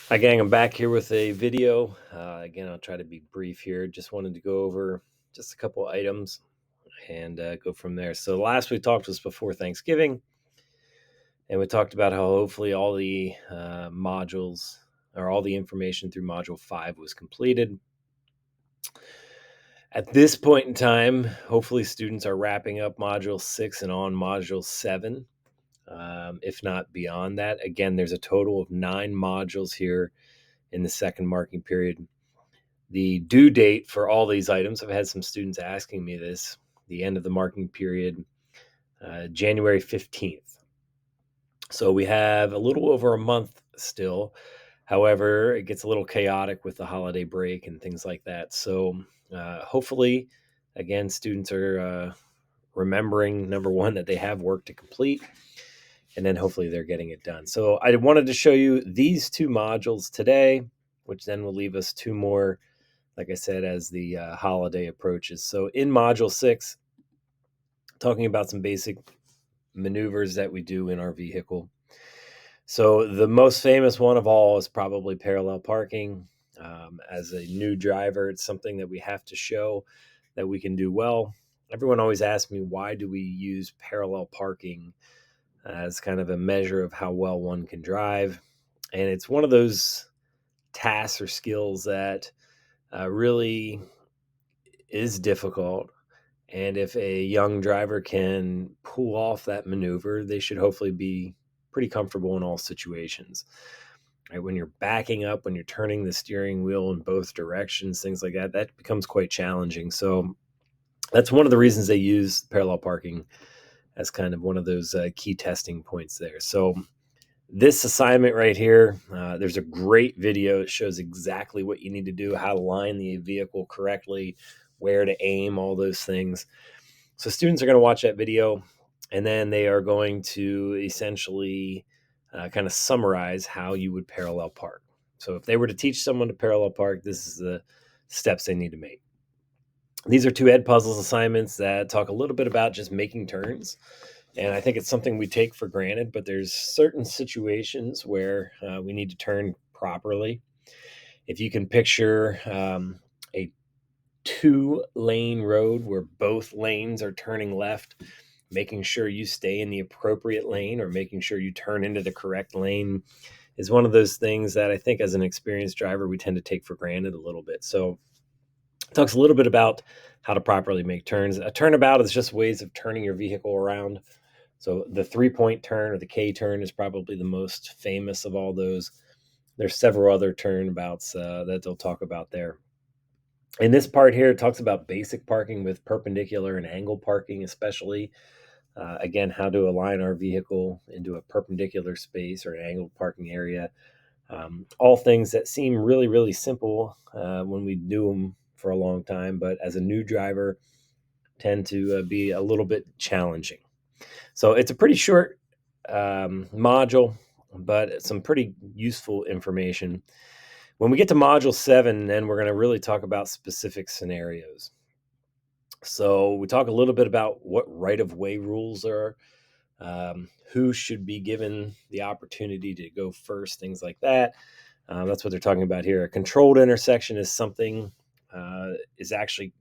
Hi, gang. I'm back here with a video. Again, I'll try to be brief here. Just wanted to go over just a couple items and go from there. So, the last we talked was before Thanksgiving, and we talked about how hopefully all the modules or all the information through Module 5 was completed. At this point in time, hopefully students are wrapping up Module 6 and on Module 7, if not beyond that. Again, there's a total of 9 modules here in the second marking period. The due date for all these items, I've had some students asking me this, the end of the marking period, January 15th. So we have a little over a month still. However, it gets a little chaotic with the holiday break and things like that. So hopefully, again, students are remembering, number one, that they have work to complete, and then hopefully they're getting it done. So I wanted to show you these 2 modules today, which then will leave us 2 more, like I said, as the holiday approaches. So in Module 6, talking about some basic maneuvers that we do in our vehicle. So the most famous one of all is probably parallel parking. As a new driver, it's something that we have to show that we can do well. Everyone always asks me, why do we use parallel parking as kind of a measure of how well one can drive? And it's one of those tasks or skills that really is difficult. And if a young driver can pull off that maneuver, they should hopefully be pretty comfortable in all situations. Right? When you're backing up, when you're turning the steering wheel in both directions, things like that, that becomes quite challenging. So that's one of the reasons they use parallel parking as kind of one of those key testing points there. So this assignment right here, there's a great video. It shows exactly what you need to do, how to line the vehicle correctly, where to aim, all those things. So students are going to watch that video, and then they are going to essentially kind of summarize how you would parallel park. So if they were to teach someone to parallel park, this is the steps they need to make. These are 2 Edpuzzles assignments that talk a little bit about just making turns. And I think it's something we take for granted, but there's certain situations where we need to turn properly. If you can picture a 2-lane road where both lanes are turning left, making sure you stay in the appropriate lane or making sure you turn into the correct lane is one of those things that I think as an experienced driver, we tend to take for granted a little bit. So it talks a little bit about how to properly make turns. A turnabout is just ways of turning your vehicle around. So the 3-point turn or the K turn is probably the most famous of all those. There's several other turnabouts that they'll talk about there. In this part here, it talks about basic parking with perpendicular and angle parking, especially. Again, how to align our vehicle into a perpendicular space or an angled parking area. All things that seem really, really simple when we do them for a long time, but as a new driver, tend to be a little bit challenging. So it's a pretty short module, but some pretty useful information. When we get to Module 7, then we're going to really talk about specific scenarios. So we talk a little bit about what right-of-way rules are, who should be given the opportunity to go first, things like that. That's what they're talking about here. A controlled intersection is something is actually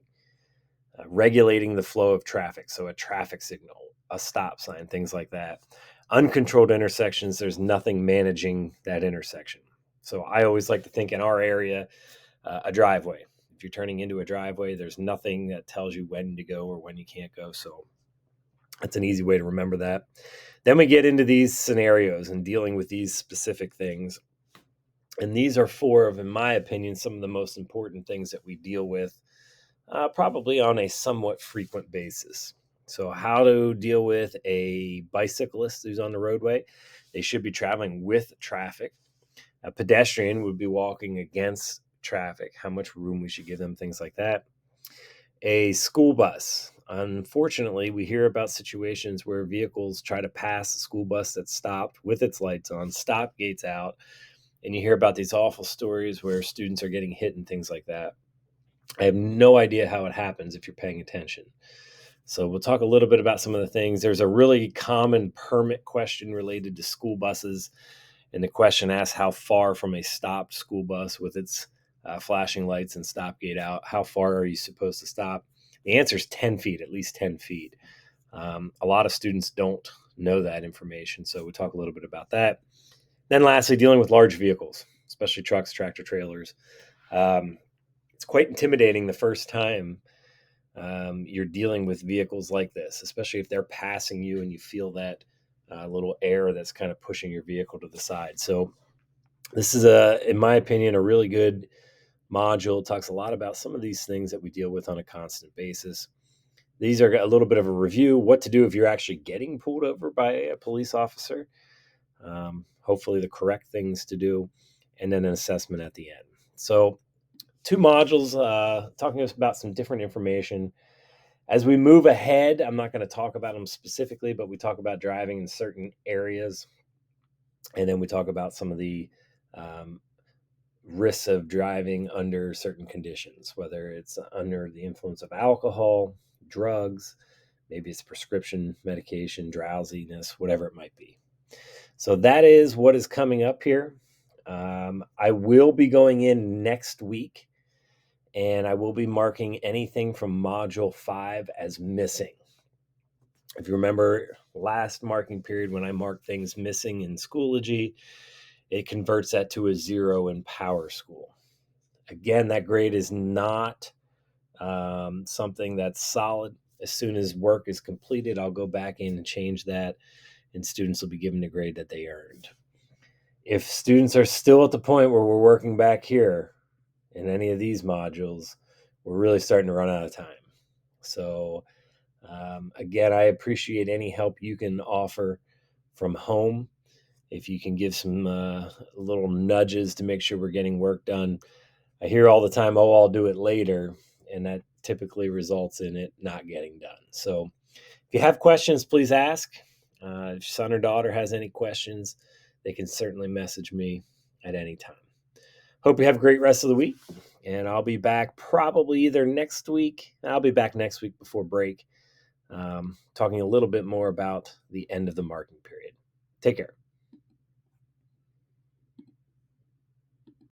regulating the flow of traffic. So a traffic signal, a stop sign, things like that. Uncontrolled intersections, there's nothing managing that intersection. So I always like to think in our area, a driveway. If you're turning into a driveway, there's nothing that tells you when to go or when you can't go. So that's an easy way to remember that. Then we get into these scenarios and dealing with these specific things. And these are 4 of, in my opinion, some of the most important things that we deal with probably on a somewhat frequent basis. So how to deal with a bicyclist who's on the roadway. They should be traveling with traffic. A pedestrian would be walking against traffic, how much room we should give them, things like that. A school bus. Unfortunately, we hear about situations where vehicles try to pass a school bus that's stopped with its lights on, stop gates out, and you hear about these awful stories where students are getting hit and things like that. I have no idea how it happens if you're paying attention. So we'll talk a little bit about some of the things. There's a really common permit question related to school buses. And the question asks how far from a stopped school bus with its flashing lights and stop gate out, how far are you supposed to stop? The answer is 10 feet, at least 10 feet. A lot of students don't know that information, so we talk a little bit about that. Then lastly, dealing with large vehicles, especially trucks, tractor trailers. It's quite intimidating the first time you're dealing with vehicles like this, especially if they're passing you and you feel that little air that's kind of pushing your vehicle to the side. So this is in my opinion, a really good module. It talks a lot about some of these things that we deal with on a constant basis. These are a little bit of a review, what to do if you're actually getting pulled over by a police officer. Hopefully the correct things to do, and then an assessment at the end. So 2 modules talking to us about some different information. As we move ahead, I'm not going to talk about them specifically, but we talk about driving in certain areas. And then we talk about some of the risks of driving under certain conditions, whether it's under the influence of alcohol, drugs, maybe it's prescription medication, drowsiness, whatever it might be. So that is what is coming up here. I will be going in next week, and I will be marking anything from Module 5 as missing. If you remember last marking period when I marked things missing in Schoology, it converts that to a 0 in PowerSchool. Again, that grade is not something that's solid. As soon as work is completed, I'll go back in and change that, and students will be given the grade that they earned. If students are still at the point where we're working back here in any of these modules, we're really starting to run out of time. So again, I appreciate any help you can offer from home. If you can give some little nudges to make sure we're getting work done. I hear all the time, oh, I'll do it later. And that typically results in it not getting done. So if you have questions, please ask. If your son or daughter has any questions, they can certainly message me at any time. Hope you have a great rest of the week. And I'll be back probably either next week. I'll be back next week before break, talking a little bit more about the end of the marking period. Take care.